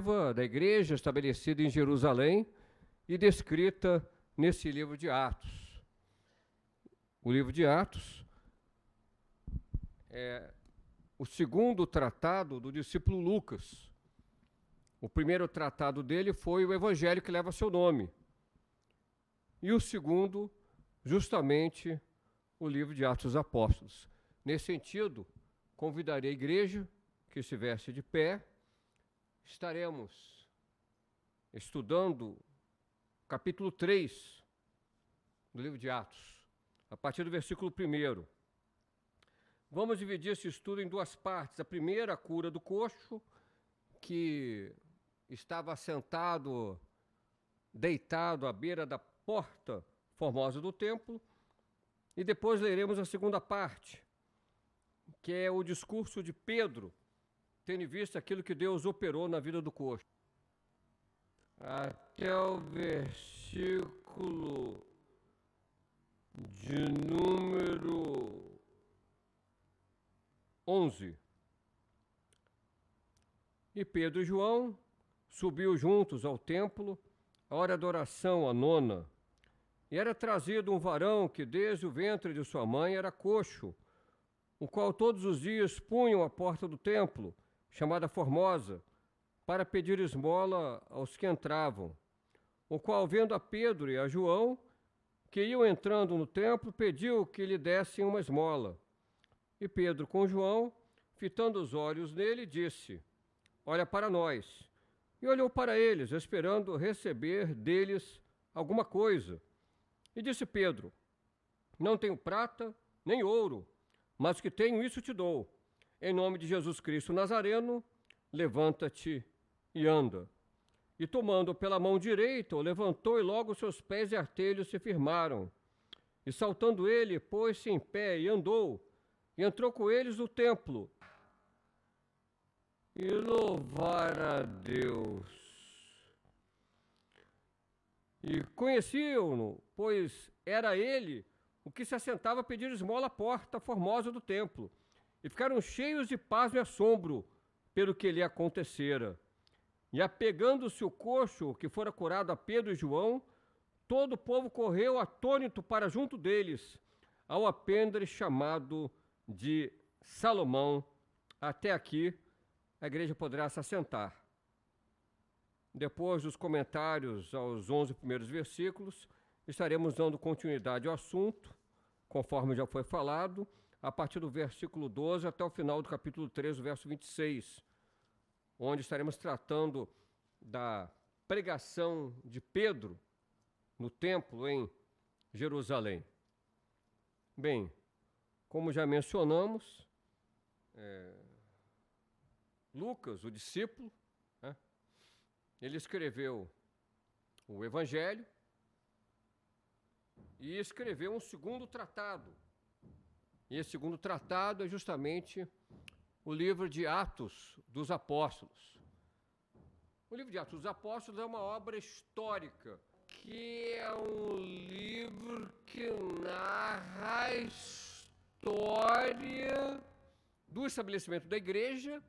primitiva da igreja estabelecida em Jerusalém e descrita nesse livro de Atos. O livro de Atos é o segundo tratado do discípulo Lucas. O primeiro tratado dele foi o Evangelho que leva seu nome. E o segundo, justamente, o livro de Atos dos Apóstolos. Nesse sentido, convidarei a igreja que estivesse de pé. Estaremos estudando capítulo 3 do livro de Atos, a partir do versículo 1. Vamos dividir esse estudo em duas partes. A primeira, a cura do coxo, que estava sentado, deitado à beira da porta formosa do templo. E depois leremos a segunda parte, que é o discurso de Pedro, tendo em vista aquilo que Deus operou na vida do coxo. Até o versículo de número 11. E Pedro e João subiu juntos ao templo, a hora da oração, a nona. E era trazido um varão que desde o ventre de sua mãe era coxo, o qual todos os dias punham à porta do templo, chamada Formosa, para pedir esmola aos que entravam. O qual, vendo a Pedro e a João, que iam entrando no templo, pediu que lhe dessem uma esmola. E Pedro, com João, fitando os olhos nele, disse: olha para nós. E olhou para eles, esperando receber deles alguma coisa. E disse Pedro: não tenho prata nem ouro, mas o que tenho, isso te dou. Em nome de Jesus Cristo Nazareno, levanta-te e anda. E tomando pela mão direita, o levantou, e logo seus pés e artelhos se firmaram. E saltando ele, pôs-se em pé e andou, e entrou com eles no templo. E louvar a Deus. E conheciam-no, pois era ele o que se assentava a pedir esmola à porta formosa do templo. E ficaram cheios de pasmo e assombro pelo que lhe acontecera. E apegando-se o coxo que fora curado a Pedro e João, todo o povo correu atônito para junto deles, ao alpendre chamado de Salomão. Até aqui, a igreja poderá se assentar. Depois dos comentários aos 11 primeiros versículos, estaremos dando continuidade ao assunto, conforme já foi falado, a partir do versículo 12 até o final do capítulo 3, verso 26, onde estaremos tratando da pregação de Pedro no templo em Jerusalém. Bem, como já mencionamos, Lucas, o discípulo, ele escreveu o Evangelho e escreveu um segundo tratado. E esse segundo tratado é justamente o livro de Atos dos Apóstolos. O livro de Atos dos Apóstolos é uma obra histórica, que é um livro que narra a história do estabelecimento da igreja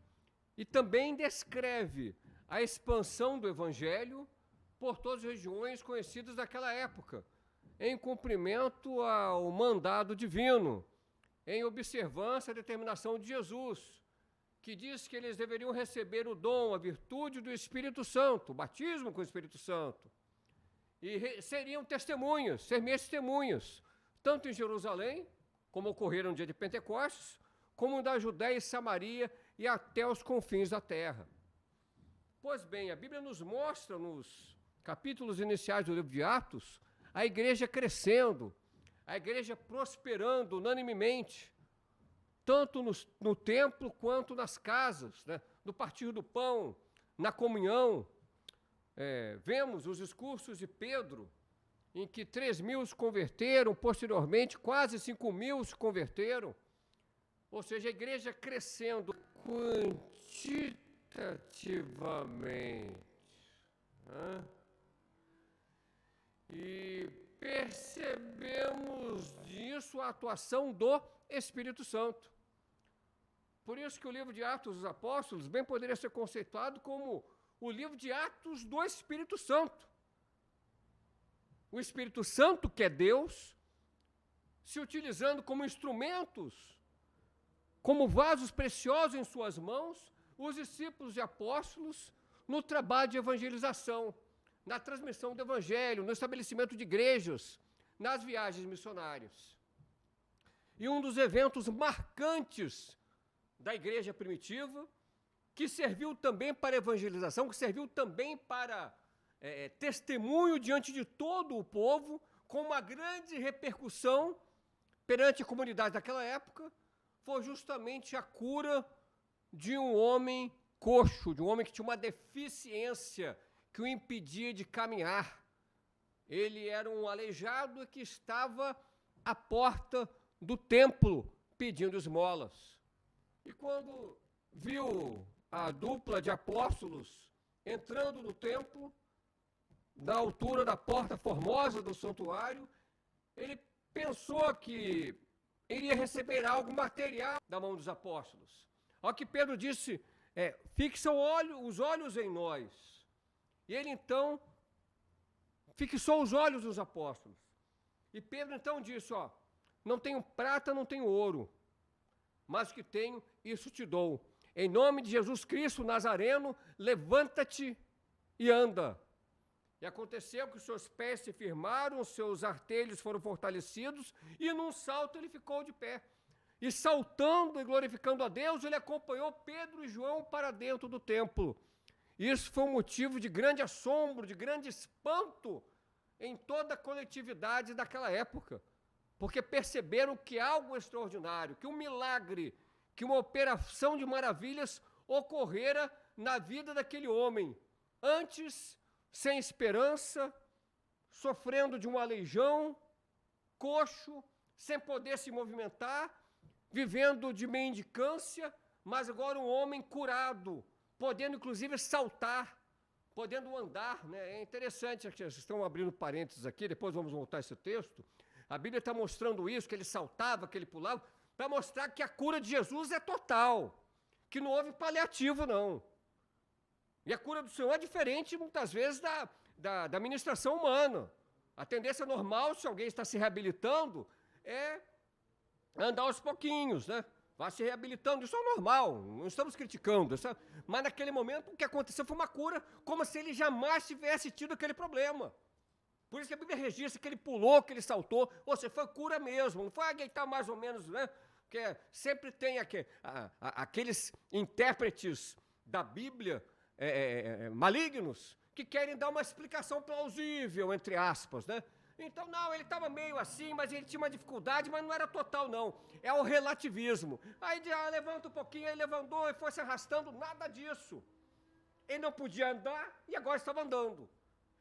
e também descreve a expansão do Evangelho por todas as regiões conhecidas daquela época, em cumprimento ao mandado divino, em observância à determinação de Jesus, que diz que eles deveriam receber o dom, a virtude do Espírito Santo, o batismo com o Espírito Santo, e seriam testemunhas, testemunhas, tanto em Jerusalém, como ocorreram no dia de Pentecostes, como da Judéia e Samaria e até os confins da terra. Pois bem, a Bíblia nos mostra, nos capítulos iniciais do livro de Atos, a igreja crescendo, a igreja prosperando unanimemente, tanto no templo quanto nas casas, no partir do pão, na comunhão. Vemos os discursos de Pedro, em que 3.000 se converteram, posteriormente quase 5.000 se converteram, ou seja, a igreja crescendo quantitativamente. E percebemos disso a atuação do Espírito Santo. Por isso que o livro de Atos dos Apóstolos bem poderia ser conceituado como o livro de Atos do Espírito Santo. O Espírito Santo, que é Deus, se utilizando como instrumentos, como vasos preciosos em suas mãos, os discípulos e apóstolos no trabalho de evangelização, na transmissão do evangelho, no estabelecimento de igrejas, nas viagens missionárias. E um dos eventos marcantes da igreja primitiva, que serviu também para evangelização, que serviu também para testemunho diante de todo o povo, com uma grande repercussão perante a comunidade daquela época, foi justamente a cura de um homem coxo, de um homem que tinha uma deficiência que o impedia de caminhar. Ele era um aleijado que estava à porta do templo pedindo esmolas. E quando viu a dupla de apóstolos entrando no templo, da altura da porta formosa do santuário, ele pensou que iria receber algo material da mão dos apóstolos. Ao que Pedro disse, fixa os olhos em nós. E ele então fixou os olhos nos apóstolos. E Pedro então disse, não tenho prata, não tenho ouro, mas o que tenho, isso te dou. Em nome de Jesus Cristo Nazareno, levanta-te e anda. E aconteceu que os seus pés se firmaram, os seus artelhos foram fortalecidos, e num salto ele ficou de pé. E saltando e glorificando a Deus, ele acompanhou Pedro e João para dentro do templo. Isso foi um motivo de grande assombro, de grande espanto em toda a coletividade daquela época, porque perceberam que algo extraordinário, que um milagre, que uma operação de maravilhas ocorrera na vida daquele homem, antes sem esperança, sofrendo de um aleijão, coxo, sem poder se movimentar, vivendo de mendicância, mas agora um homem curado, podendo inclusive saltar, podendo andar, né? É interessante, vocês estão abrindo parênteses aqui, depois vamos voltar a esse texto. A Bíblia está mostrando isso, que ele saltava, que ele pulava, para mostrar que a cura de Jesus é total, que não houve paliativo, não. E a cura do Senhor é diferente, muitas vezes, da administração humana. A tendência normal, se alguém está se reabilitando, é andar aos pouquinhos, né? Vai se reabilitando, isso é normal, não estamos criticando. Mas naquele momento o que aconteceu foi uma cura, como se ele jamais tivesse tido aquele problema. Por isso que a Bíblia registra que ele pulou, que ele saltou, ou seja, foi cura mesmo, não foi alguém que está mais ou menos, né? Porque sempre tem aqueles intérpretes da Bíblia malignos que querem dar uma explicação plausível, entre aspas, né? Então, não, ele estava meio assim, mas ele tinha uma dificuldade, mas não era total, não. É o relativismo. Aí levanta um pouquinho, aí levantou e foi se arrastando, nada disso. Ele não podia andar e agora estava andando.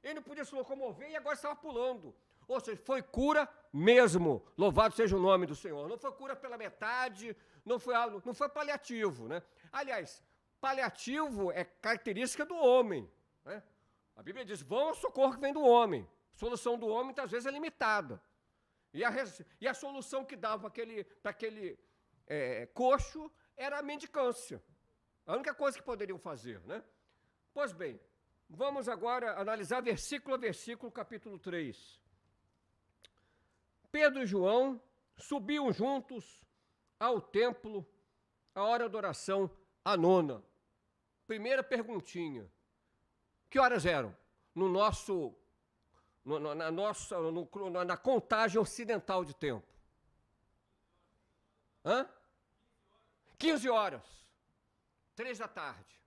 Ele não podia se locomover e agora estava pulando. Ou seja, foi cura mesmo. Louvado seja o nome do Senhor. Não foi cura pela metade, não foi paliativo, né? Aliás, paliativo é característica do homem, né? A Bíblia diz, vão ao socorro que vem do homem. A solução do homem, muitas vezes, é limitada. E a solução que dava para aquele coxo era a mendicância. A única coisa que poderiam fazer, né? Pois bem, vamos agora analisar versículo a versículo, capítulo 3. Pedro e João subiam juntos ao templo, à hora da oração, a nona. Primeira perguntinha. Que horas eram? Na contagem ocidental de tempo. 15 horas. 3 da tarde.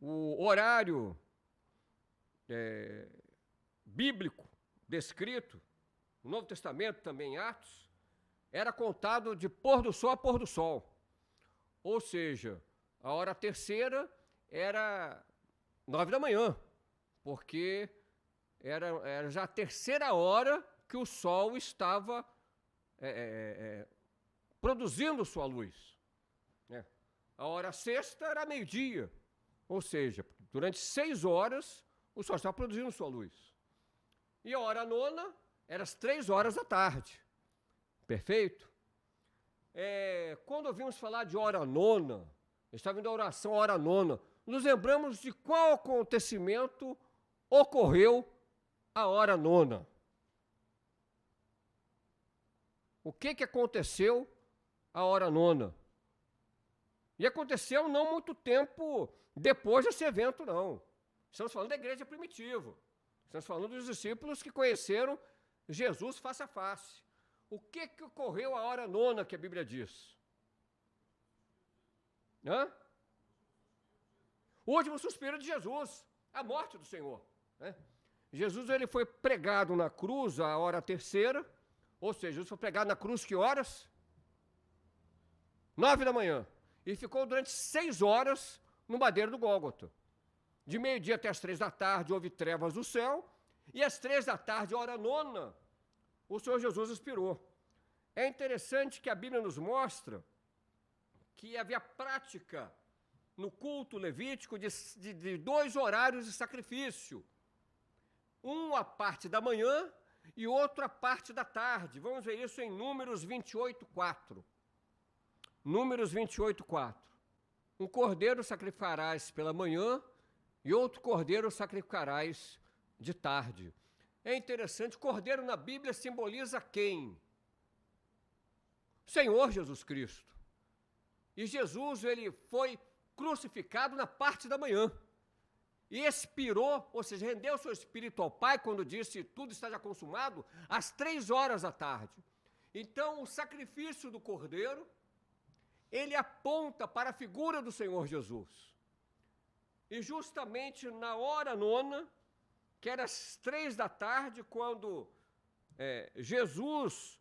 O horário bíblico descrito, no Novo Testamento, também em Atos, era contado de pôr do sol a pôr do sol. Ou seja, a hora terceira era 9 da manhã, porque era já a terceira hora que o sol estava produzindo sua luz. Né? A hora sexta era meio-dia, ou seja, durante 6 horas o sol estava produzindo sua luz. E a hora nona era às 3 horas da tarde. Perfeito? Quando ouvimos falar de hora nona, estava indo a oração a hora nona, nos lembramos de qual acontecimento ocorreu à hora nona. O que aconteceu à hora nona? E aconteceu não muito tempo depois desse evento, não. Estamos falando da igreja primitiva. Estamos falando dos discípulos que conheceram Jesus face a face. O que ocorreu à hora nona que a Bíblia diz? O último suspiro de Jesus, a morte do Senhor. Né? Jesus ele foi pregado na cruz à hora terceira, ou seja, Jesus foi pregado na cruz que horas? 9 da manhã. E ficou durante 6 horas no madeiro do Gólgota. De meio-dia até as 3 da tarde houve trevas do céu, e às 3 da tarde, a hora nona, o Senhor Jesus expirou. É interessante que a Bíblia nos mostra que havia prática no culto levítico de 2 horários de sacrifício. Um à parte da manhã e outro à parte da tarde. Vamos ver isso em Números 28:4. Números 28:4. Um cordeiro sacrificarás pela manhã e outro cordeiro sacrificarás de tarde. É interessante, cordeiro na Bíblia simboliza quem? Senhor Jesus Cristo. E Jesus, ele foi crucificado na parte da manhã. E expirou, ou seja, rendeu seu espírito ao Pai, quando disse, tudo está já consumado, às 3 horas da tarde. Então, o sacrifício do cordeiro, ele aponta para a figura do Senhor Jesus. E justamente na hora nona, que era às 3 da tarde, quando Jesus,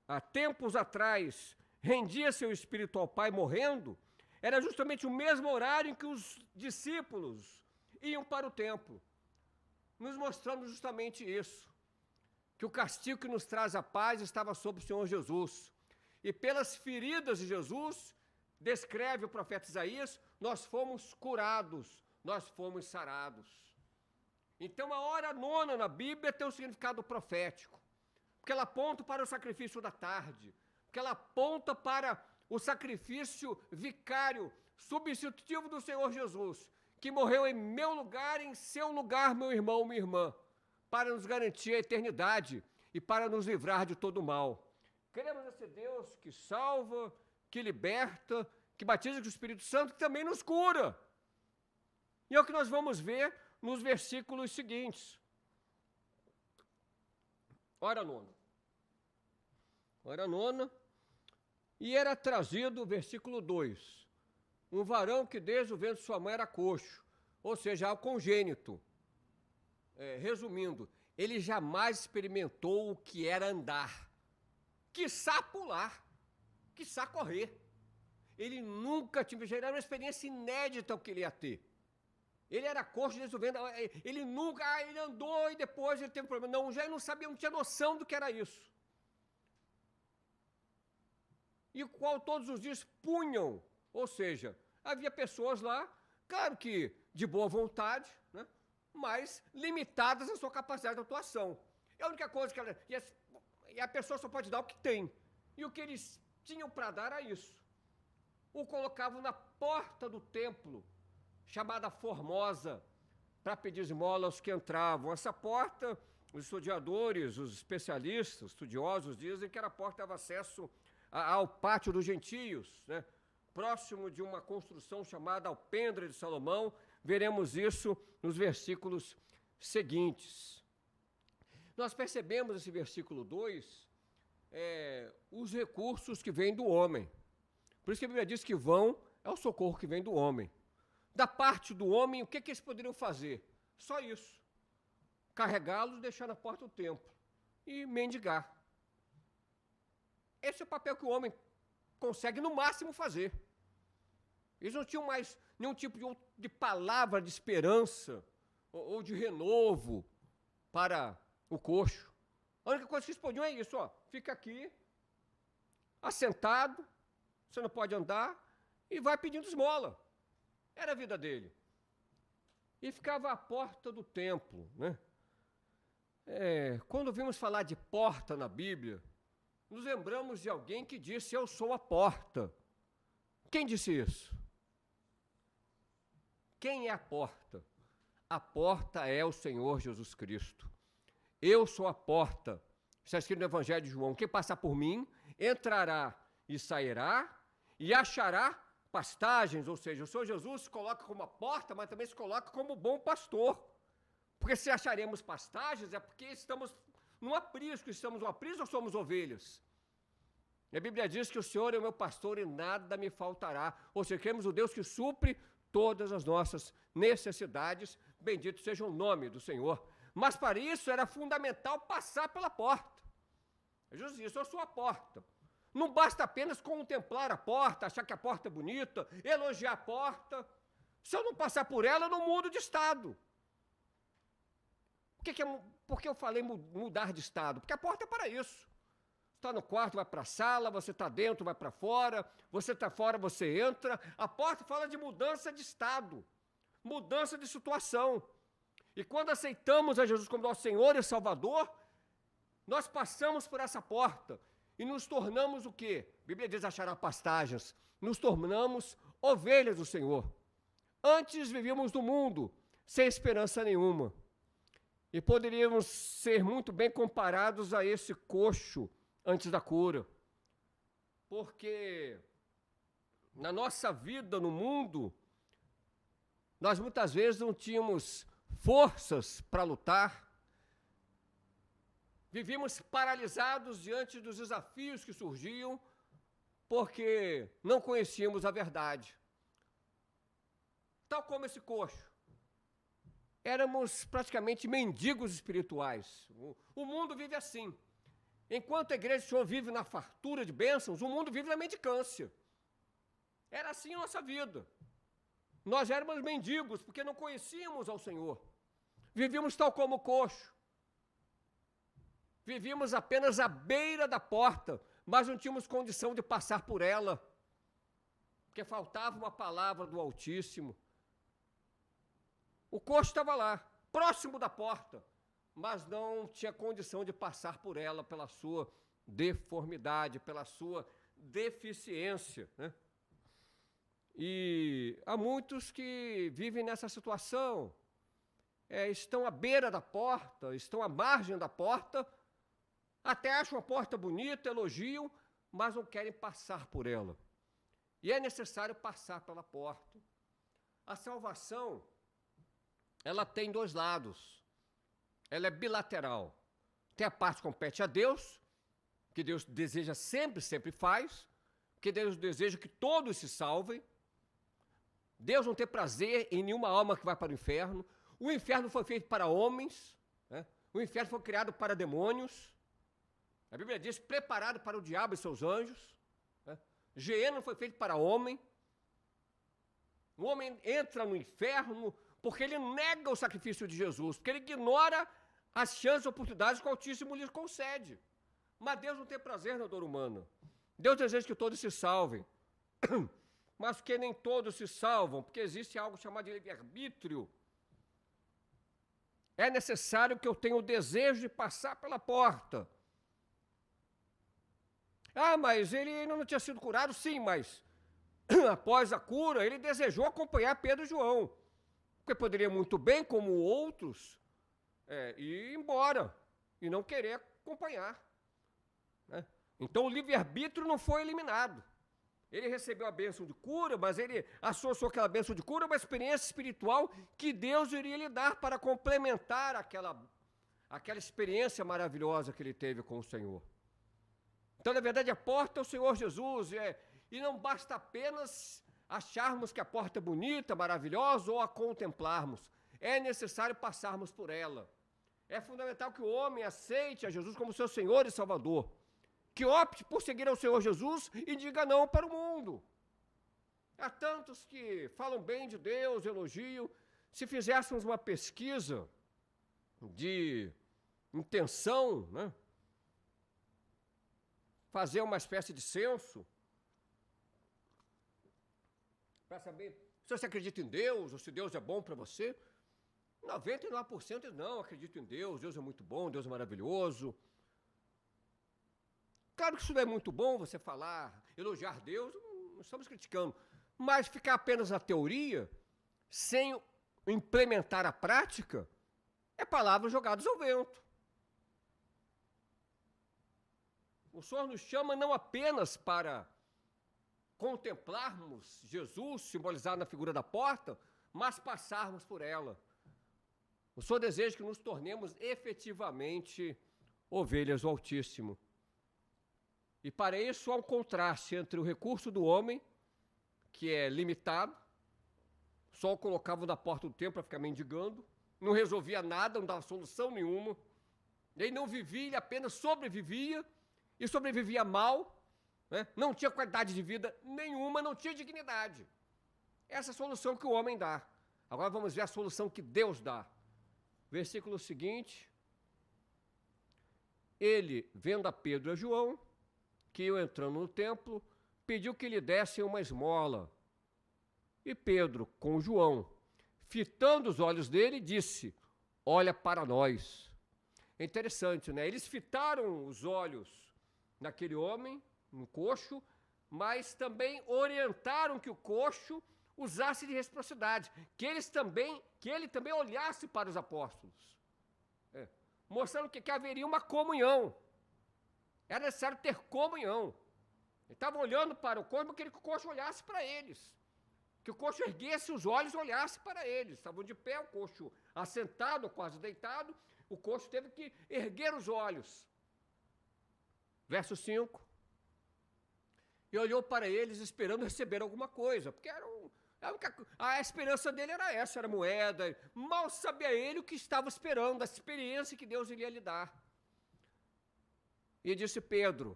há tempos atrás, rendia seu espírito ao Pai morrendo, era justamente o mesmo horário em que os discípulos iam para o templo, nos mostrando justamente isso, que o castigo que nos traz a paz estava sobre o Senhor Jesus. E pelas feridas de Jesus, descreve o profeta Isaías, nós fomos curados, nós fomos sarados. Então a hora nona na Bíblia tem um significado profético, porque ela aponta para o sacrifício da tarde, porque ela aponta para o sacrifício vicário, substitutivo do Senhor Jesus, que morreu em meu lugar, em seu lugar, meu irmão, minha irmã, para nos garantir a eternidade e para nos livrar de todo mal. Queremos esse Deus que salva, que liberta, que batiza com o Espírito Santo, que também nos cura. E é o que nós vamos ver nos versículos seguintes. Hora nona. Hora nona. E era trazido, versículo 2, um varão que desde o ventre de sua mãe era coxo, ou seja, o congênito. Resumindo, ele jamais experimentou o que era andar, quiçá pular, quiçá correr. Ele nunca tinha, já era uma experiência inédita o que ele ia ter. Ele era coxo desde o ventre, ele nunca, ele andou e depois ele teve problema. Não, já não sabia, não tinha noção do que era isso. E o qual todos os dias punham, ou seja, havia pessoas lá, claro que de boa vontade, né, mas limitadas na sua capacidade de atuação. É a única coisa que ela... E a pessoa só pode dar o que tem. E o que eles tinham para dar era isso. O colocavam na porta do templo, chamada Formosa, para pedir esmola aos que entravam. Essa porta, os historiadores, os especialistas, estudiosos, dizem que era a porta que dava acesso ao pátio dos gentios, né? Próximo de uma construção chamada Alpendre de Salomão. Veremos isso nos versículos seguintes. Nós percebemos nesse versículo 2 os recursos que vêm do homem. Por isso que a Bíblia diz que vão é o socorro que vem do homem. Da parte do homem, o que eles poderiam fazer? Só isso. Carregá-los e deixar na porta do templo. E mendigar. Esse é o papel que o homem consegue, no máximo, fazer. Eles não tinham mais nenhum tipo de palavra de esperança ou de renovo para o coxo. A única coisa que eles podiam é isso, ó, fica aqui, assentado, você não pode andar, e vai pedindo esmola. Era a vida dele. E ficava à porta do templo, né? Quando vimos falar de porta na Bíblia, nos lembramos de alguém que disse, eu sou a porta. Quem disse isso? Quem é a porta? A porta é o Senhor Jesus Cristo. Eu sou a porta. Está escrito no Evangelho de João. Quem passar por mim, entrará e sairá e achará pastagens. Ou seja, o Senhor Jesus se coloca como a porta, mas também se coloca como bom pastor. Porque se acharemos pastagens, é porque estamos num aprisco. Estamos num aprisco ou somos ovelhas? E a Bíblia diz que o Senhor é o meu pastor e nada me faltará. Ou seja, queremos o Deus que supre todas as nossas necessidades. Bendito seja o nome do Senhor. Mas para isso era fundamental passar pela porta. Jesus disse, eu sou a porta. Não basta apenas contemplar a porta, achar que a porta é bonita, elogiar a porta. Se eu não passar por ela, eu não mudo de estado. Por que eu falei mudar de estado? Porque a porta é para isso. Está no quarto, vai para a sala, você está dentro, vai para fora, você está fora, você entra. A porta fala de mudança de estado, mudança de situação. E quando aceitamos a Jesus como nosso Senhor e Salvador, nós passamos por essa porta e nos tornamos o quê? A Bíblia diz achará pastagens. Nos tornamos ovelhas do Senhor. Antes vivíamos no mundo sem esperança nenhuma. E poderíamos ser muito bem comparados a esse coxo antes da cura. Porque na nossa vida no mundo, nós muitas vezes não tínhamos forças para lutar. Vivíamos paralisados diante dos desafios que surgiam, porque não conhecíamos a verdade. Tal como esse coxo. Éramos praticamente mendigos espirituais. O mundo vive assim. Enquanto a igreja do Senhor vive na fartura de bênçãos, o mundo vive na mendicância. Era assim a nossa vida. Nós éramos mendigos, porque não conhecíamos ao Senhor. Vivíamos tal como o coxo. Vivíamos apenas à beira da porta, mas não tínhamos condição de passar por ela, porque faltava uma palavra do Altíssimo. O coxo estava lá, próximo da porta, mas não tinha condição de passar por ela pela sua deformidade, pela sua deficiência, né? E há muitos que vivem nessa situação, estão à beira da porta, estão à margem da porta, até acham a porta bonita, elogiam, mas não querem passar por ela. E é necessário passar pela porta. A salvação, ela tem dois lados. Ela é bilateral. Tem a parte que compete a Deus, que Deus deseja sempre, sempre faz, que Deus deseja que todos se salvem. Deus não tem prazer em nenhuma alma que vai para o inferno. O inferno foi feito para homens, né? O inferno foi criado para demônios. A Bíblia diz, preparado para o diabo e seus anjos. Né? Geena foi feito para homem. O homem entra no inferno porque ele nega o sacrifício de Jesus, porque ele ignora as chances e oportunidades que o Altíssimo lhe concede. Mas Deus não tem prazer na dor humana. Deus deseja que todos se salvem. Mas que nem todos se salvam, porque existe algo chamado de livre-arbítrio. É necessário que eu tenha o desejo de passar pela porta. Ah, mas ele não tinha sido curado? Sim, mas após a cura, ele desejou acompanhar Pedro e João. Porque poderia muito bem, como outros, ir embora e não querer acompanhar. Né? Então o livre-arbítrio não foi eliminado. Ele recebeu a bênção de cura, mas ele associou aquela bênção de cura a uma experiência espiritual que Deus iria lhe dar para complementar aquela experiência maravilhosa que ele teve com o Senhor. Então, na verdade, a porta é o Senhor Jesus, e não basta apenas acharmos que a porta é bonita, maravilhosa, ou a contemplarmos. É necessário passarmos por ela. É fundamental que o homem aceite a Jesus como seu Senhor e Salvador, que opte por seguir ao Senhor Jesus e diga não para o mundo. Há tantos que falam bem de Deus, elogiam. Se fizéssemos uma pesquisa de intenção, né? Fazer uma espécie de censo, para saber se você acredita em Deus, ou se Deus é bom para você, 99% não acreditam em Deus, Deus é muito bom, Deus é maravilhoso. Claro que isso não é muito bom você falar, elogiar Deus, não estamos criticando, mas ficar apenas na teoria, sem implementar a prática, é palavras jogadas ao vento. O Senhor nos chama não apenas para contemplarmos Jesus simbolizado na figura da porta, mas passarmos por ela. O Senhor deseja que nos tornemos efetivamente ovelhas do Altíssimo. E para isso há um contraste entre o recurso do homem, que é limitado, só o colocava na porta do templo para ficar mendigando, não resolvia nada, não dava solução nenhuma, ele não vivia, ele apenas sobrevivia, e sobrevivia mal, né? Não tinha qualidade de vida nenhuma, não tinha dignidade. Essa é a solução que o homem dá. Agora vamos ver a solução que Deus dá. Versículo seguinte: ele, vendo a Pedro e a João, que iam entrando no templo, pediu que lhe dessem uma esmola. E Pedro, com João, fitando os olhos dele, disse: olha para nós. É interessante, né? Eles fitaram os olhos naquele homem, no coxo, mas também orientaram que o coxo usasse de reciprocidade, que ele também olhasse para os apóstolos, mostrando que haveria uma comunhão. Era necessário ter comunhão. Ele estava olhando para o coxo, mas queria que o coxo olhasse para eles, que o coxo erguesse os olhos e olhasse para eles. Estavam de pé, o coxo assentado, quase deitado, o coxo teve que erguer os olhos. Verso 5. E olhou para eles esperando receber alguma coisa, porque a esperança dele era essa, era moeda. Mal sabia ele o que estava esperando, a experiência que Deus iria lhe dar. E disse Pedro: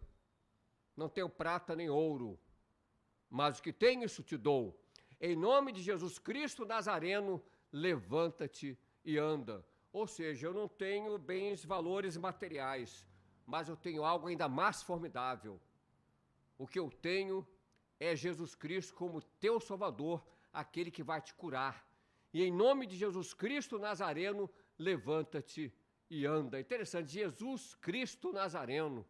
não tenho prata nem ouro, mas o que tenho isso te dou. Em nome de Jesus Cristo Nazareno, levanta-te e anda. Ou seja, eu não tenho bens, valores materiais, mas eu tenho algo ainda mais formidável. O que eu tenho é Jesus Cristo como teu Salvador, aquele que vai te curar. E em nome de Jesus Cristo Nazareno, levanta-te e anda. Interessante, Jesus Cristo Nazareno.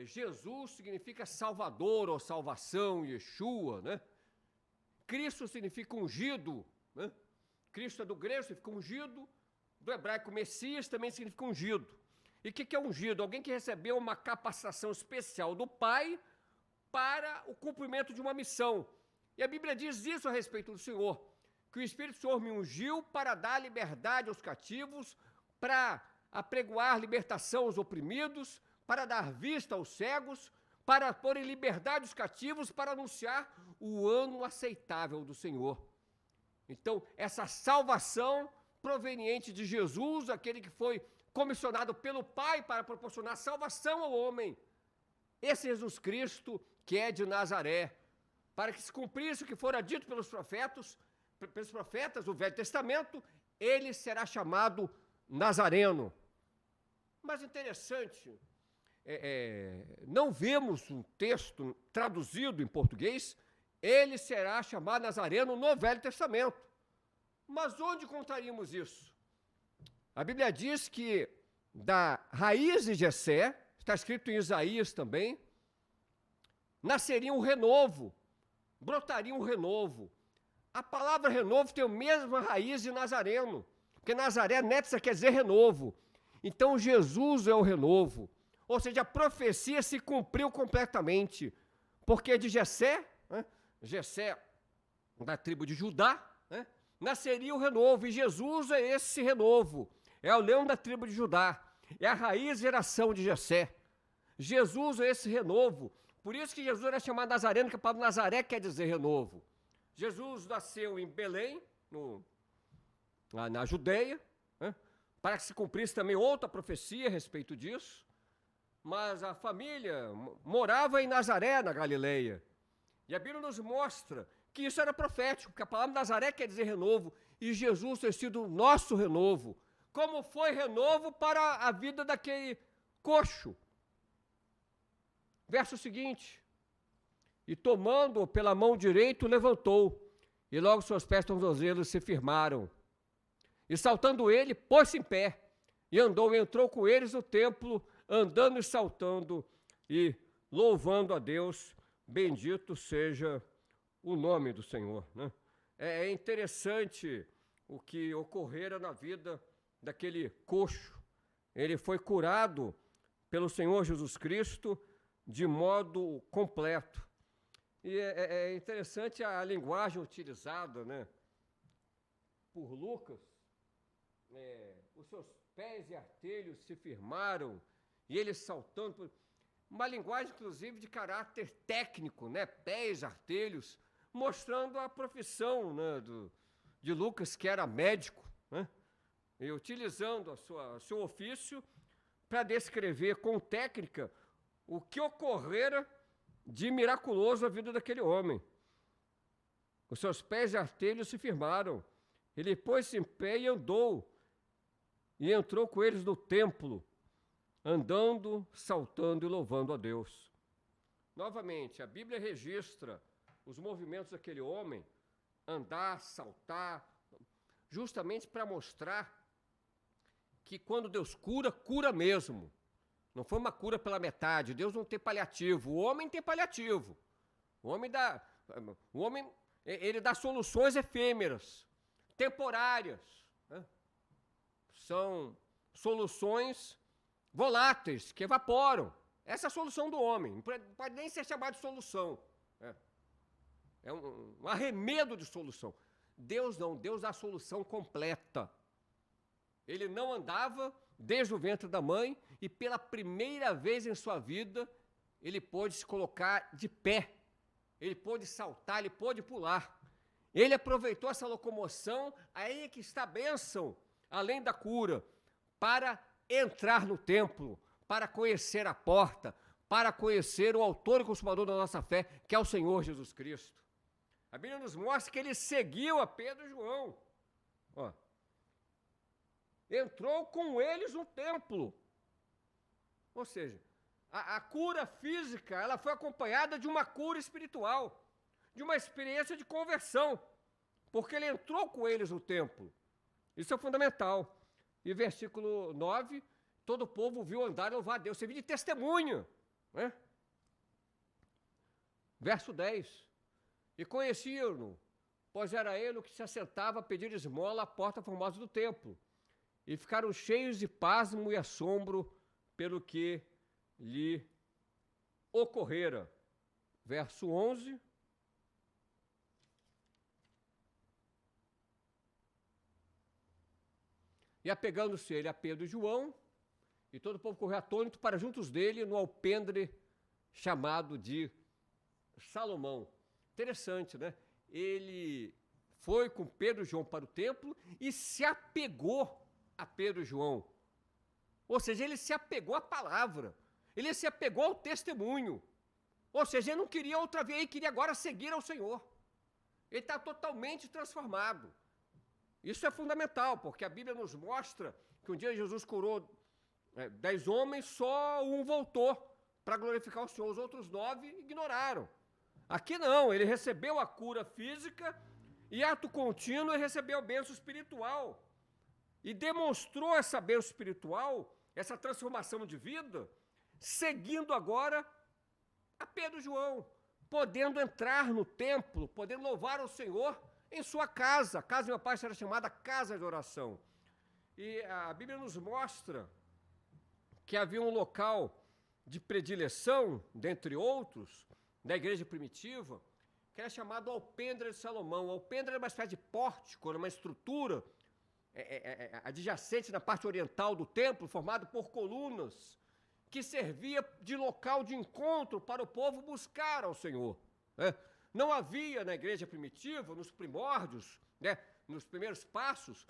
Jesus significa Salvador ou salvação, Yeshua, né? Cristo significa ungido, né? Cristo é do grego, significa ungido, do hebraico Messias também significa ungido. E o que é ungido? Alguém que recebeu uma capacitação especial do Pai para o cumprimento de uma missão. E a Bíblia diz isso a respeito do Senhor, que o Espírito do Senhor me ungiu para dar liberdade aos cativos, para apregoar libertação aos oprimidos, para dar vista aos cegos, para pôr em liberdade os cativos, para anunciar o ano aceitável do Senhor. Então, essa salvação proveniente de Jesus, aquele que foi comissionado pelo Pai para proporcionar salvação ao homem, esse Jesus Cristo que é de Nazaré, para que se cumprisse o que fora dito pelos profetas do Velho Testamento, ele será chamado Nazareno. Mas interessante, não vemos um texto traduzido em português, ele será chamado Nazareno no Velho Testamento. Mas onde encontraríamos isso? A Bíblia diz que da raiz de Jessé, está escrito em Isaías também, nasceria um renovo, brotaria um renovo. A palavra renovo tem a mesma raiz de Nazareno, porque Nazaré, netza, quer dizer renovo. Então Jesus é o renovo, ou seja, a profecia se cumpriu completamente, porque de Jessé, né, Jessé da tribo de Judá, né, nasceria o renovo, e Jesus é esse renovo, é o leão da tribo de Judá, é a raiz e geração de Jessé. Jesus é esse renovo, por isso que Jesus era chamado Nazareno, que a palavra Nazaré quer dizer renovo. Jesus nasceu em Belém, na Judeia, né, para que se cumprisse também outra profecia a respeito disso, mas a família morava em Nazaré, na Galileia, e a Bíblia nos mostra que isso era profético, porque a palavra Nazaré quer dizer renovo, e Jesus tem sido o nosso renovo, como foi renovo para a vida daquele coxo. Verso seguinte: e tomando-o pela mão direita, o levantou, e logo seus pés tornozelos se firmaram. E saltando ele, pôs-se em pé, e andou e entrou com eles no templo, andando e saltando, e louvando a Deus. Bendito seja o nome do Senhor, né? É interessante o que ocorrera na vida daquele coxo. Ele foi curado pelo Senhor Jesus Cristo de modo completo. E é interessante a linguagem utilizada, né, por Lucas. Os seus pés e artelhos se firmaram, e ele saltando. Uma linguagem, inclusive, de caráter técnico, né? Pés, artelhos, mostrando a profissão, né, de Lucas, que era médico, né? E utilizando seu ofício para descrever com técnica o que ocorrera de miraculoso na vida daquele homem. Os seus pés e artelhos se firmaram. Ele pôs-se em pé e andou, e entrou com eles no templo, andando, saltando e louvando a Deus. Novamente, a Bíblia registra os movimentos daquele homem, andar, saltar, justamente para mostrar que quando Deus cura, cura mesmo. Não foi uma cura pela metade. Deus não tem paliativo. O homem tem paliativo. O homem ele dá soluções efêmeras, temporárias, né? São soluções voláteis, que evaporam. Essa é a solução do homem. Não pode nem ser chamado de solução. É um arremedo de solução. Deus não. Deus dá a solução completa. Ele não andava desde o ventre da mãe e pela primeira vez em sua vida ele pôde se colocar de pé. Ele pôde saltar, ele pôde pular. Ele aproveitou essa locomoção, aí é que está a bênção, além da cura, para entrar no templo, para conhecer a porta, para conhecer o autor e consumador da nossa fé, que é o Senhor Jesus Cristo. A Bíblia nos mostra que ele seguiu a Pedro e João. Ó, entrou com eles no templo. Ou seja, a cura física, ela foi acompanhada de uma cura espiritual, de uma experiência de conversão, porque ele entrou com eles no templo. Isso é fundamental. E versículo 9, todo o povo viu andar e louvar a Deus. Serviu de testemunha, né? Verso 10, e conheciam-no, pois era ele o que se assentava a pedir esmola à porta formosa do templo. E ficaram cheios de pasmo e assombro pelo que lhe ocorrera. Verso 11. E apegando-se ele a Pedro e João, e todo o povo correu atônito para juntos dele no alpendre chamado de Salomão. Interessante, né? Ele foi com Pedro e João para o templo e se apegou a Pedro e João. Ou seja, ele se apegou à palavra, ele se apegou ao testemunho. Ou seja, ele não queria outra vez, ele queria agora seguir ao Senhor. Ele está totalmente transformado. Isso é fundamental, porque a Bíblia nos mostra que um dia Jesus curou 10 homens, só um voltou para glorificar o Senhor, os outros 9 ignoraram. Aqui não, ele recebeu a cura física e ato contínuo ele recebeu a bênção espiritual. E demonstrou essa bênção espiritual, essa transformação de vida, seguindo agora a Pedro e João, podendo entrar no templo, podendo louvar o Senhor em sua casa. A casa do meu pai será chamada casa de oração. E a Bíblia nos mostra que havia um local de predileção, dentre outros, da igreja primitiva, que era chamado Alpendre de Salomão. O alpendre era uma espécie de pórtico, era uma estrutura adjacente na parte oriental do templo, formado por colunas, que servia de local de encontro para o povo buscar ao Senhor, né? Não havia na igreja primitiva, nos primórdios, né, nos primeiros passos,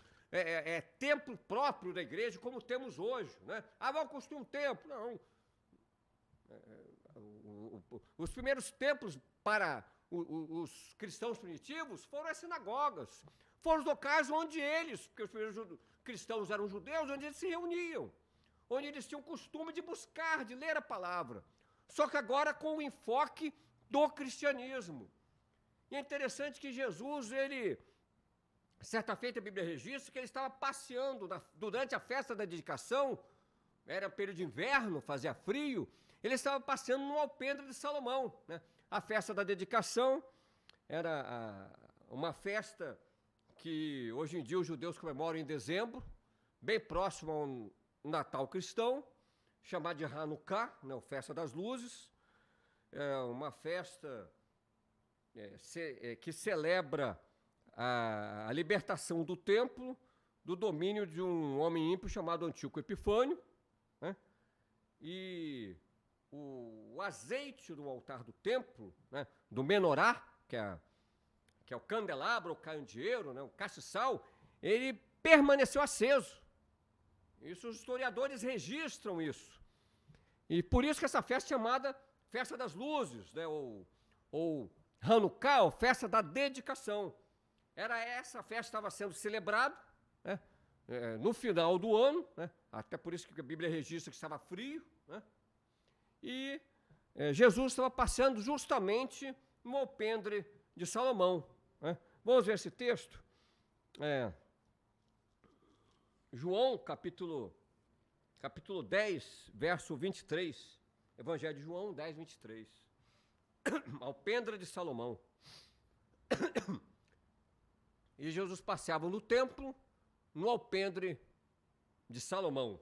templo próprio da igreja, como temos hoje, né? Vamos construir um templo. Não. Os primeiros templos para os cristãos primitivos foram as sinagogas, foram os locais onde eles, porque os primeiros cristãos eram judeus, onde eles se reuniam, onde eles tinham o costume de buscar, de ler a palavra, só que agora com o enfoque do cristianismo. E é interessante que Jesus, certa feita a Bíblia registra que ele estava passeando durante a festa da dedicação, era período de inverno, fazia frio, ele estava passeando no alpendre de Salomão, né? A festa da dedicação era uma festa que hoje em dia os judeus comemoram em dezembro, bem próximo ao Natal cristão, chamada de Hanukkah, né, a Festa das Luzes. É uma festa que celebra a libertação do templo do domínio de um homem ímpio chamado Antíoco Epifânio, né? E o azeite do altar do templo, né, do menorá, que é o candelabro, o candeeiro, né, o castiçal, ele permaneceu aceso. Isso, os historiadores registram isso. E por isso que essa festa é chamada Festa das Luzes, né, ou Hanukkah, ou Festa da Dedicação. Era essa festa que estava sendo celebrada, né, no final do ano, né, até por isso que a Bíblia registra que estava frio, né, e Jesus estava passando justamente no alpendre de Salomão, né. Vamos ver esse texto? João, capítulo 10, verso 23. Evangelho de João 10, 23. Alpendre de Salomão. E Jesus passeava no templo, no alpendre de Salomão.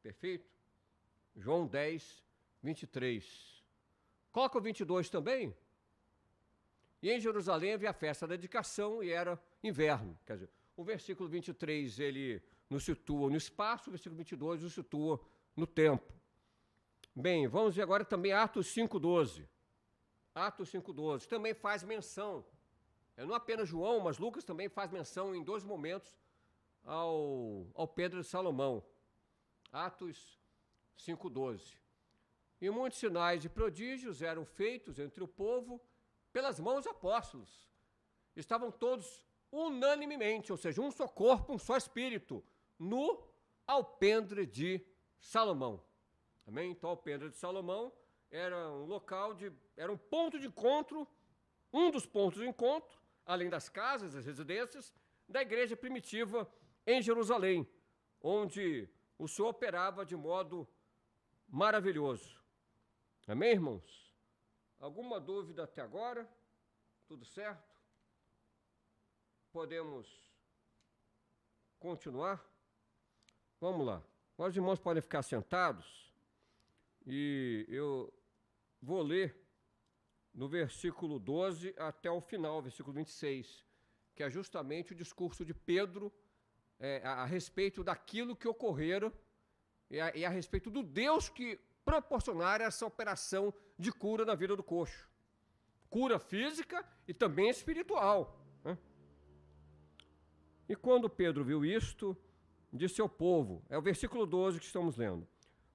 Perfeito? João 10, 23. Coloca o 22 também. E em Jerusalém havia a festa da dedicação e era inverno. Quer dizer, o versículo 23 ele nos situa no espaço, o versículo 22 nos situa no tempo. Bem, vamos ver agora também Atos 5,12. Atos 5,12 também faz menção, não apenas João, mas Lucas também faz menção em dois momentos ao Pedro de Salomão. Atos 5,12. E muitos sinais e prodígios eram feitos entre o povo pelas mãos dos apóstolos. Estavam todos unanimemente, ou seja, um só corpo, um só espírito, no alpendre de Salomão. Amém? Então, o alpendre de Salomão era um local era um ponto de encontro, um dos pontos de encontro, além das casas, das residências, da igreja primitiva em Jerusalém, onde o Senhor operava de modo maravilhoso. Amém, irmãos? Alguma dúvida até agora? Tudo certo? Podemos continuar? Vamos lá. Os irmãos podem ficar sentados e eu vou ler no versículo 12 até o final, versículo 26, que é justamente o discurso de Pedro a respeito daquilo que ocorrera e a respeito do Deus que proporcionara essa operação de cura na vida do coxo. Cura física e também espiritual, né? E quando Pedro viu isto, disse ao povo, é o versículo 12 que estamos lendo: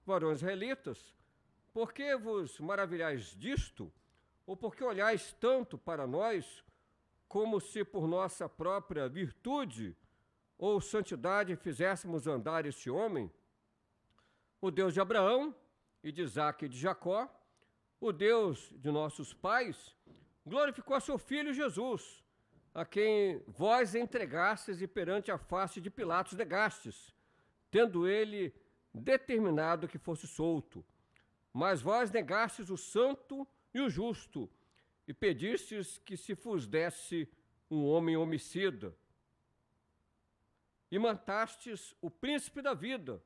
varões israelitas, por que vos maravilhais disto? Ou por que olhais tanto para nós, como se por nossa própria virtude ou santidade fizéssemos andar este homem? O Deus de Abraão, e de Isaque e de Jacó, o Deus de nossos pais, glorificou a seu Filho Jesus, a quem vós entregastes e perante a face de Pilatos negastes, tendo ele determinado que fosse solto. Mas vós negastes o santo e o justo, e pedistes que se vos desse um homem homicida. E matastes o príncipe da vida,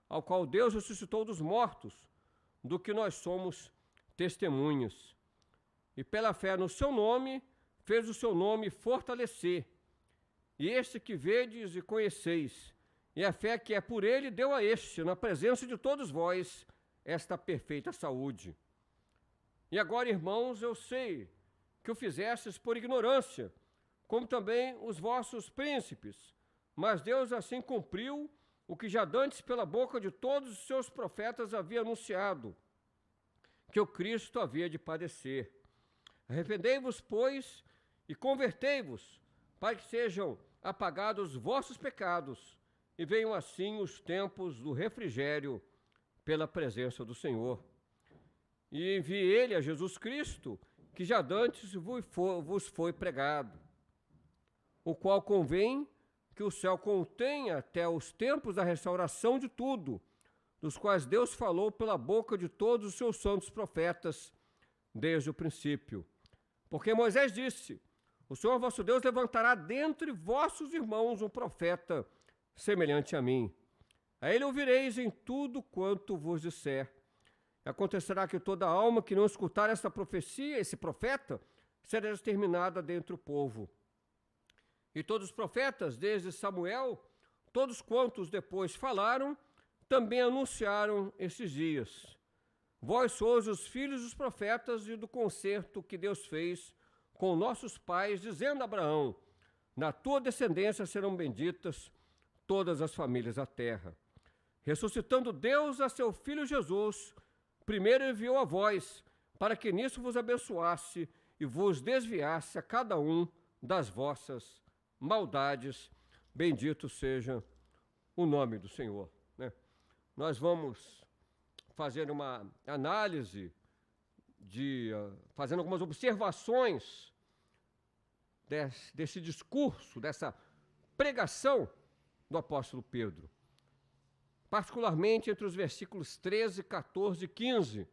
ao qual Deus ressuscitou dos mortos, do que nós somos testemunhas. E pela fé no seu nome, fez o seu nome fortalecer. E este que vedes e conheceis, e a fé que é por ele, deu a este, na presença de todos vós, esta perfeita saúde. E agora, irmãos, eu sei que o fizestes por ignorância, como também os vossos príncipes, mas Deus assim cumpriu o que já dantes pela boca de todos os seus profetas havia anunciado, que o Cristo havia de padecer. Arrependei-vos, pois, e convertei-vos, para que sejam apagados os vossos pecados, e venham assim os tempos do refrigério pela presença do Senhor. E envie ele a Jesus Cristo, que já dantes vos foi pregado, o qual convém que o céu contenha até os tempos da restauração de tudo, dos quais Deus falou pela boca de todos os seus santos profetas, desde o princípio. Porque Moisés disse: O Senhor vosso Deus levantará dentre vossos irmãos um profeta semelhante a mim. A ele ouvireis em tudo quanto vos disser. Acontecerá que toda alma que não escutar esta profecia, esse profeta, será exterminada dentre o povo. E todos os profetas, desde Samuel, todos quantos depois falaram, também anunciaram esses dias. Vós sois os filhos dos profetas e do concerto que Deus fez com nossos pais, dizendo a Abraão: na tua descendência serão benditas todas as famílias da terra. Ressuscitando Deus a seu Filho Jesus, primeiro enviou a vós, para que nisso vos abençoasse e vos desviasse a cada um das vossas maldades. Bendito seja o nome do Senhor. Nós vamos fazer uma análise, fazendo algumas observações desse discurso, dessa pregação do apóstolo Pedro. Particularmente entre os versículos 13, 14 e 15,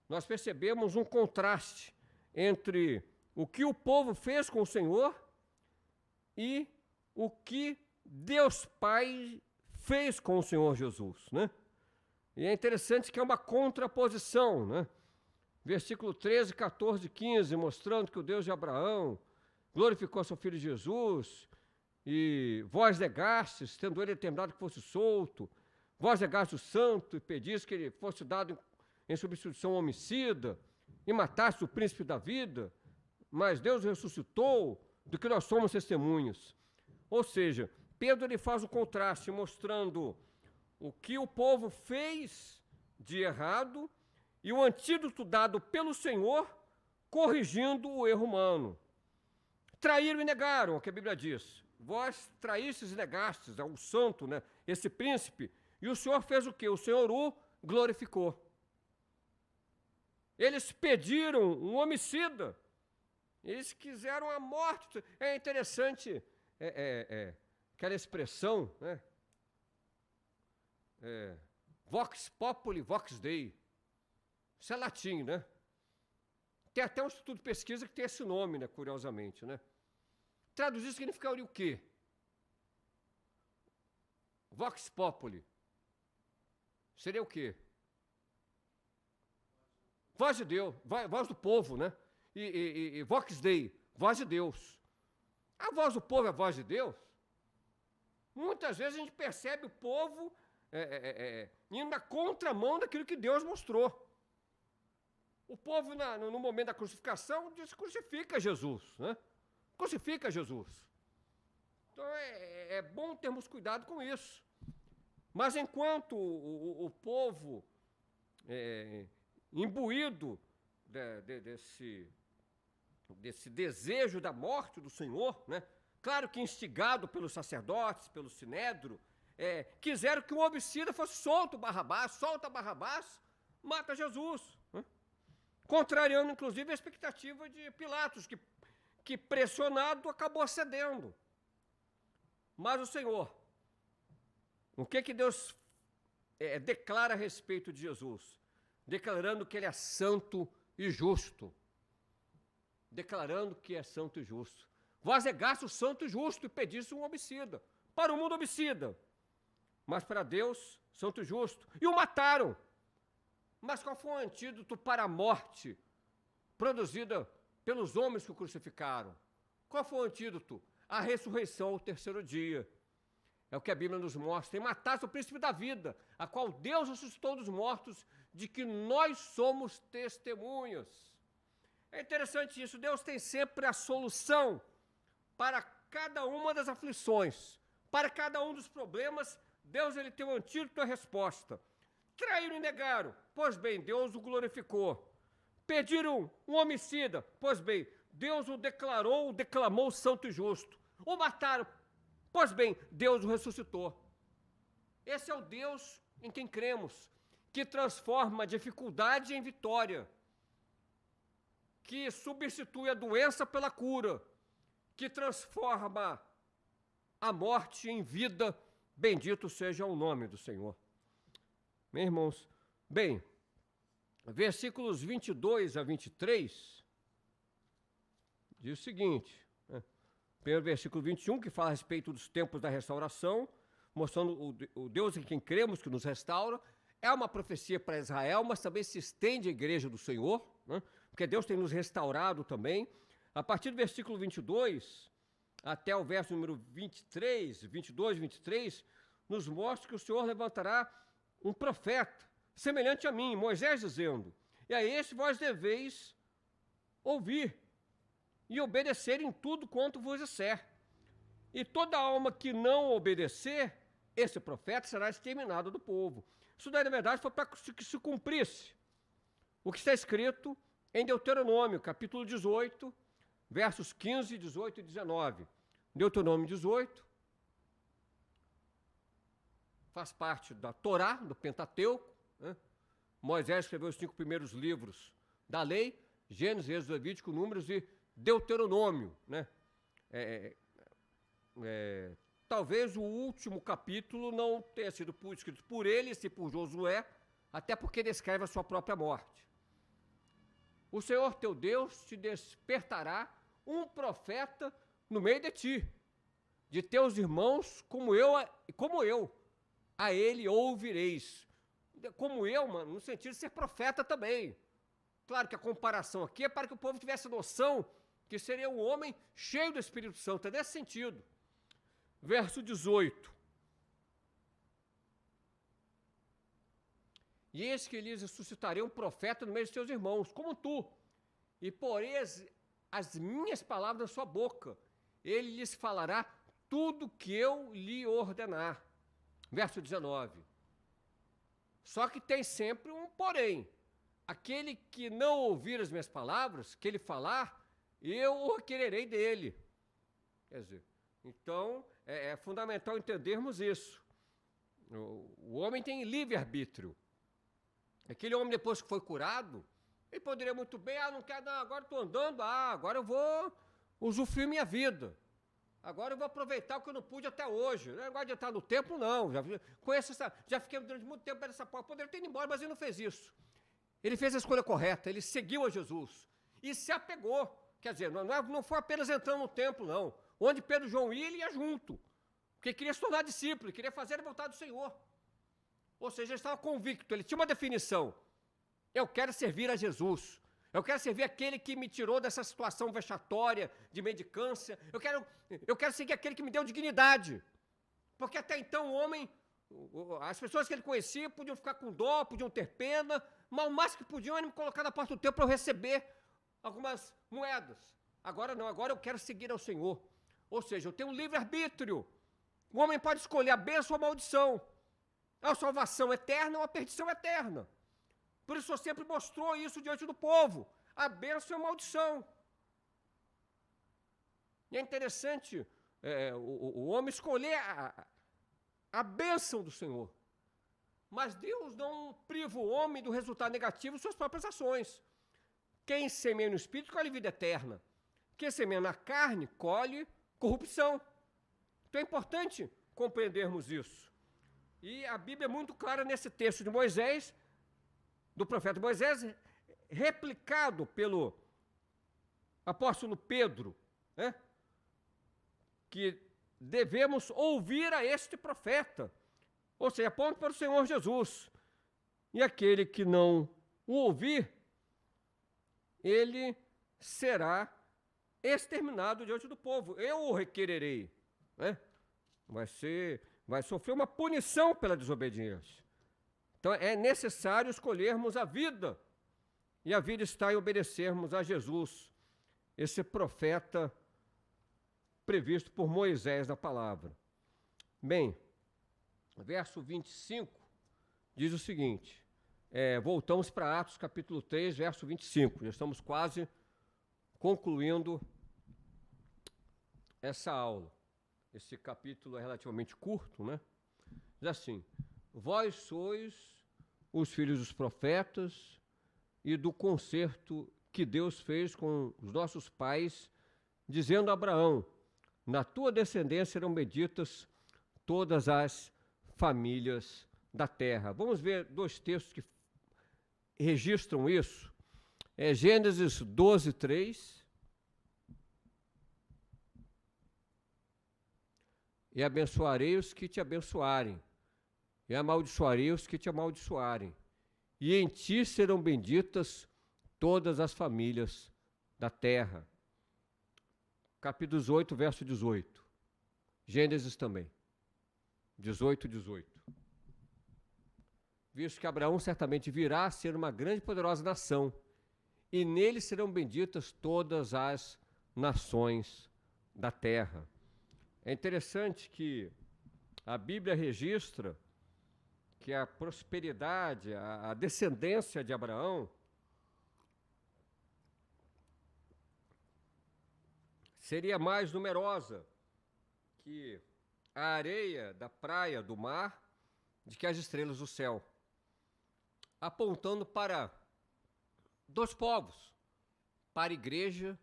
nós percebemos um contraste entre o que o povo fez com o Senhor e o que Deus Pai fez com o Senhor Jesus, né? E é interessante que é uma contraposição, né? Versículo 13, 14 e 15, mostrando que o Deus de Abraão glorificou seu filho Jesus, e vós negastes, tendo ele determinado que fosse solto, vós negaste o santo e pediste que ele fosse dado em substituição ao homicida, e mataste o príncipe da vida, mas Deus ressuscitou, do que nós somos testemunhas. Ou seja, Pedro ele faz o contraste, mostrando o que o povo fez de errado e o antídoto dado pelo Senhor, corrigindo o erro humano. Traíram e negaram, o que a Bíblia diz. Vós traístes e negastes ao santo, né, esse príncipe, e o Senhor fez o quê? O Senhor o glorificou. Eles pediram um homicida, eles quiseram a morte. É interessante aquela expressão, né? Vox populi, vox dei. Isso é latim, né? Tem até um instituto de pesquisa que tem esse nome, né, curiosamente, né? Traduzir significaria o quê? Vox populi. Seria o quê? Voz de Deus, voz do povo, né? E vox dei, voz de Deus. A voz do povo é a voz de Deus? Muitas vezes a gente percebe o povo indo na contramão daquilo que Deus mostrou. O povo, no momento da crucificação, diz: crucifica Jesus, né? Crucifica Jesus. Então é bom termos cuidado com isso. Mas enquanto o povo, imbuído desse desejo da morte do Senhor, né? Claro que instigado pelos sacerdotes, pelo sinédrio, quiseram que o homicida fosse solto, Barrabás, solta Barrabás, mata Jesus, né? Contrariando inclusive a expectativa de Pilatos, que pressionado acabou cedendo. Mas o Senhor, o que Deus declara a respeito de Jesus? Declarando que ele é santo e justo. Declarando que é santo e justo. Vós negaste o santo e justo e pediste um homicida. Para o mundo, homicida. Mas para Deus, santo e justo. E o mataram. Mas qual foi o antídoto para a morte produzida pelos homens que o crucificaram? Qual foi o antídoto? A ressurreição ao terceiro dia. É o que a Bíblia nos mostra. E mataste o príncipe da vida, a qual Deus ressuscitou dos mortos, de que nós somos testemunhas. É interessante isso. Deus tem sempre a solução para cada uma das aflições, para cada um dos problemas. Deus ele tem o antídoto e a resposta. Traíram e negaram, pois bem, Deus o glorificou. Pediram um homicida, pois bem, Deus o declamou santo e justo. O mataram, pois bem, Deus o ressuscitou. Esse é o Deus em quem cremos, que transforma a dificuldade em vitória, que substitui a doença pela cura, que transforma a morte em vida. Bendito seja o nome do Senhor. Meus irmãos, bem, versículos 22 a 23, diz o seguinte: Primeiro versículo 21, que fala a respeito dos tempos da restauração, mostrando o Deus em quem cremos, que nos restaura. É uma profecia para Israel, mas também se estende à igreja do Senhor, né? Porque Deus tem nos restaurado também. A partir do versículo 22 até o verso número 23, 22, 23, nos mostra que o Senhor levantará um profeta, semelhante a mim, Moisés dizendo: e a este vós deveis ouvir e obedecer em tudo quanto vos disser. E toda alma que não obedecer, esse profeta será exterminado do povo. Isso daí, na verdade, foi para que se cumprisse o que está escrito em Deuteronômio, capítulo 18, versos 15, 18 e 19. Deuteronômio 18 faz parte da Torá, do Pentateuco, né? Moisés escreveu os 5 primeiros livros da lei, Gênesis, Êxodo, Levítico, Números e Deuteronômio, né? Talvez o último capítulo não tenha sido escrito por ele, se por Josué, até porque descreve a sua própria morte. O Senhor teu Deus te despertará um profeta no meio de ti, de teus irmãos, como eu, a ele ouvireis. Como eu, mano, no sentido de ser profeta também. Claro que a comparação aqui é para que o povo tivesse noção que seria um homem cheio do Espírito Santo, é nesse sentido. Verso 18. E eis que lhes suscitarei um profeta no meio de seus irmãos, como tu, e porei as minhas palavras na sua boca. Ele lhes falará tudo que eu lhe ordenar. Verso 19. Só que tem sempre um porém. Aquele que não ouvir as minhas palavras, que ele falar, eu o requererei dele. Quer dizer, então é fundamental entendermos isso. O homem tem livre-arbítrio. Aquele homem, depois que foi curado, ele poderia muito bem, não quero, não, agora estou andando, agora eu vou usufruir minha vida. Agora eu vou aproveitar o que eu não pude até hoje. Não gosto de entrar no templo, não. Já fiquei durante muito tempo nessa porta. Poderia ter ido embora, mas ele não fez isso. Ele fez a escolha correta, ele seguiu a Jesus. E se apegou. Quer dizer, não foi apenas entrando no templo, não. Onde Pedro e João iam, ele ia junto. Porque queria se tornar discípulo, queria fazer a vontade do Senhor. Ou seja, ele estava convicto, ele tinha uma definição. Eu quero servir a Jesus. Eu quero servir aquele que me tirou dessa situação vexatória de mendicância. Eu quero seguir aquele que me deu dignidade. Porque até então o homem, as pessoas que ele conhecia podiam ficar com dó, podiam ter pena, mas o máximo que podiam era me colocar na porta do templo para eu receber algumas moedas. Agora não, agora eu quero seguir ao Senhor. Ou seja, eu tenho um livre-arbítrio. O homem pode escolher a bênção ou a maldição. A salvação eterna ou a perdição eterna. Por isso o Senhor sempre mostrou isso diante do povo. A bênção e a maldição. E é interessante o homem escolher a bênção do Senhor. Mas Deus não priva o homem do resultado negativo de suas próprias ações. Quem semeia no Espírito colhe vida eterna. Quem semeia na carne colhe corrupção. Então é importante compreendermos isso. E a Bíblia é muito clara nesse texto de Moisés, do profeta Moisés, replicado pelo apóstolo Pedro, né? Que devemos ouvir a este profeta, ou seja, aponta para o Senhor Jesus. E aquele que não o ouvir, ele será exterminado diante do povo. Eu o requererei, né? Vai sofrer uma punição pela desobediência. Então é necessário escolhermos a vida, e a vida está em obedecermos a Jesus, esse profeta previsto por Moisés na palavra. Bem, verso 25 diz o seguinte, voltamos para Atos capítulo 3, verso 25, já estamos quase concluindo essa aula. Esse capítulo é relativamente curto, né? Diz assim, vós sois os filhos dos profetas e do concerto que Deus fez com os nossos pais, dizendo a Abraão, na tua descendência serão benditas todas as famílias da terra. Vamos ver 2 textos que registram isso. Gênesis 12, 3. e abençoarei os que te abençoarem, e amaldiçoarei os que te amaldiçoarem, e em ti serão benditas todas as famílias da terra. Capítulo 18, verso 18. Gênesis também. 18, 18. Visto que Abraão certamente virá a ser uma grande e poderosa nação, e nele serão benditas todas as nações da terra. É interessante que a Bíblia registra que a prosperidade, a descendência de Abraão seria mais numerosa que a areia da praia, do mar, de que as estrelas do céu, apontando para dois povos, para a igreja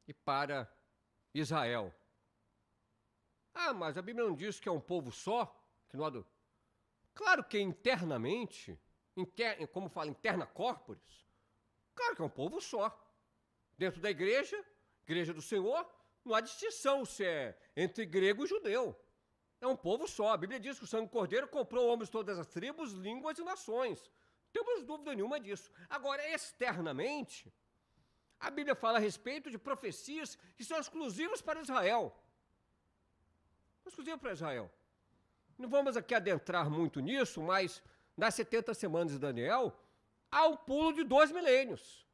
e para Israel. Ah, mas a Bíblia não diz que é um povo só? Que não há do... Claro que internamente, como fala, interna corporis, claro que é um povo só. Dentro da igreja do Senhor, não há distinção se é entre grego e judeu. É um povo só. A Bíblia diz que o sangue do Cordeiro comprou homens de todas as tribos, línguas e nações. Não temos dúvida nenhuma disso. Agora, externamente, a Bíblia fala a respeito de profecias que são exclusivas para Israel. Exclusivas para Israel. Não vamos aqui adentrar muito nisso, mas nas 70 semanas de Daniel, há um pulo de 2 milênios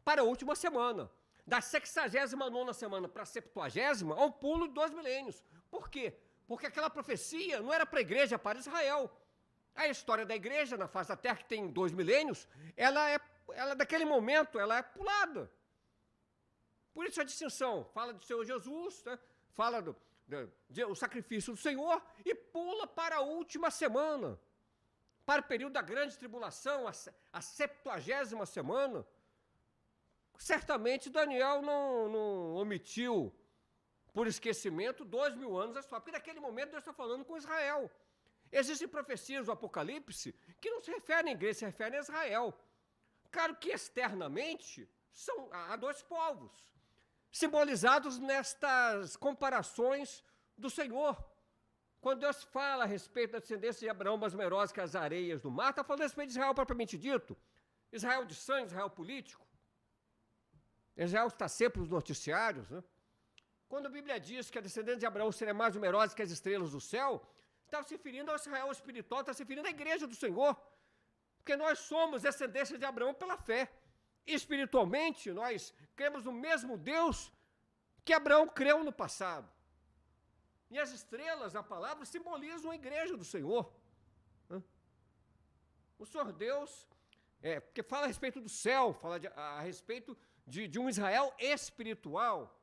para a última semana. Da 69ª semana para a 70ª, há um pulo de 2 milênios. Por quê? Porque aquela profecia não era para a igreja, para Israel. A história da igreja na face da terra, que tem 2 milênios, ela daquele momento, ela é pulada. Por isso a distinção, fala do Senhor Jesus, né? Fala do sacrifício do Senhor e pula para a última semana, para o período da grande tribulação, a 70ª semana. Certamente Daniel não omitiu, por esquecimento, 2000 anos da história, porque naquele momento Deus está falando com Israel. Existem profecias do Apocalipse que não se referem à igreja, se referem a Israel. Claro que externamente há dois povos, simbolizados nestas comparações do Senhor. Quando Deus fala a respeito da descendência de Abraão, mais numerosa que as areias do mar, está falando a respeito de Israel propriamente dito. Israel de sangue, Israel político. Israel está sempre nos noticiários, né? Quando a Bíblia diz que a descendência de Abraão seria mais numerosa que as estrelas do céu, está se referindo ao Israel espiritual, está se referindo à igreja do Senhor. Porque nós somos descendência de Abraão pela fé. Espiritualmente, nós cremos no mesmo Deus que Abraão creu no passado. E as estrelas, a palavra, simbolizam a igreja do Senhor. O Senhor Deus, porque fala a respeito do céu, fala a respeito de um Israel espiritual.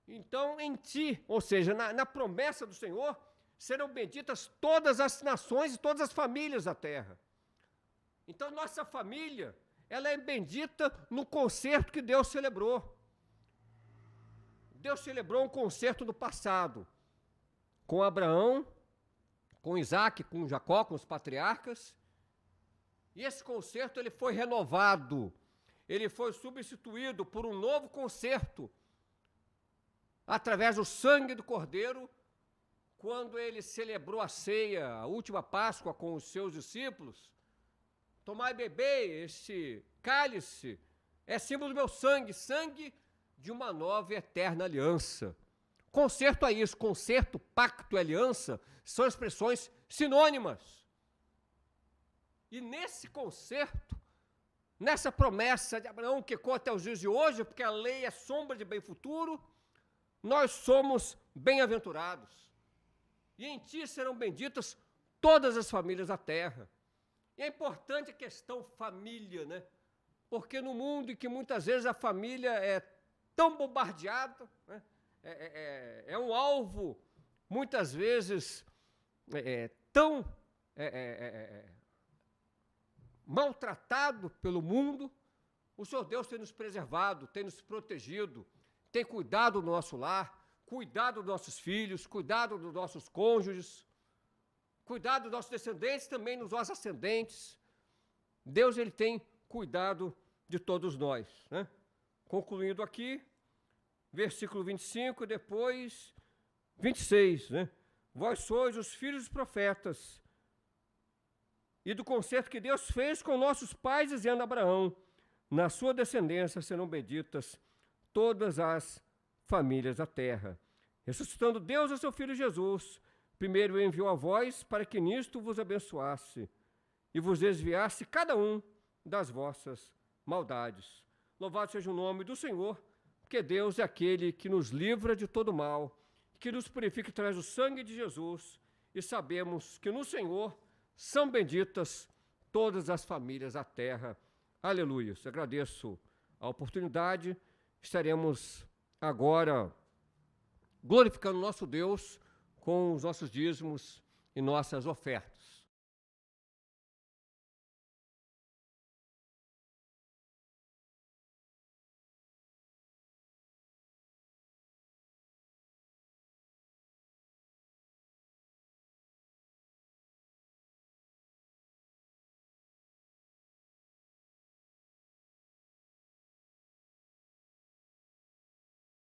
Então, em ti, ou seja, na promessa do Senhor, serão benditas todas as nações e todas as famílias da terra. Então, nossa família, ela é bendita no concerto que Deus celebrou. Deus celebrou um concerto no passado, com Abraão, com Isaac, com Jacó, com os patriarcas, e esse concerto ele foi renovado, ele foi substituído por um novo concerto, através do sangue do Cordeiro, quando ele celebrou a ceia, a última Páscoa com os seus discípulos. Tomai e bebei, este cálice é símbolo do meu sangue, sangue de uma nova e eterna aliança. Concerto é isso, concerto, pacto e aliança são expressões sinônimas. E nesse concerto, nessa promessa de Abraão que ecoa até os dias de hoje, porque a lei é sombra de bem futuro, nós somos bem-aventurados. E em ti serão benditas todas as famílias da terra. E é importante a questão família, né? Porque no mundo em que muitas vezes a família é tão bombardeada, né? É um alvo, muitas vezes, tão maltratado pelo mundo, o Senhor Deus tem nos preservado, tem nos protegido, tem cuidado do nosso lar, cuidado dos nossos filhos, cuidado dos nossos cônjuges, cuidado dos nossos descendentes, também dos nossos ascendentes. Deus, ele tem cuidado de todos nós, né? Concluindo aqui, versículo 25, depois 26, né? Vós sois os filhos dos profetas e do concerto que Deus fez com nossos pais, dizendo a Abraão, na sua descendência serão benditas todas as famílias da terra. Ressuscitando Deus a seu Filho Jesus, primeiro enviou a vós para que nisto vos abençoasse e vos desviasse cada um das vossas maldades. Louvado seja o nome do Senhor, porque Deus é aquele que nos livra de todo mal, que nos purifica através do sangue de Jesus, e sabemos que no Senhor são benditas todas as famílias da terra. Aleluia. Agradeço a oportunidade. Estaremos agora glorificando nosso Deus com os nossos dízimos e nossas ofertas.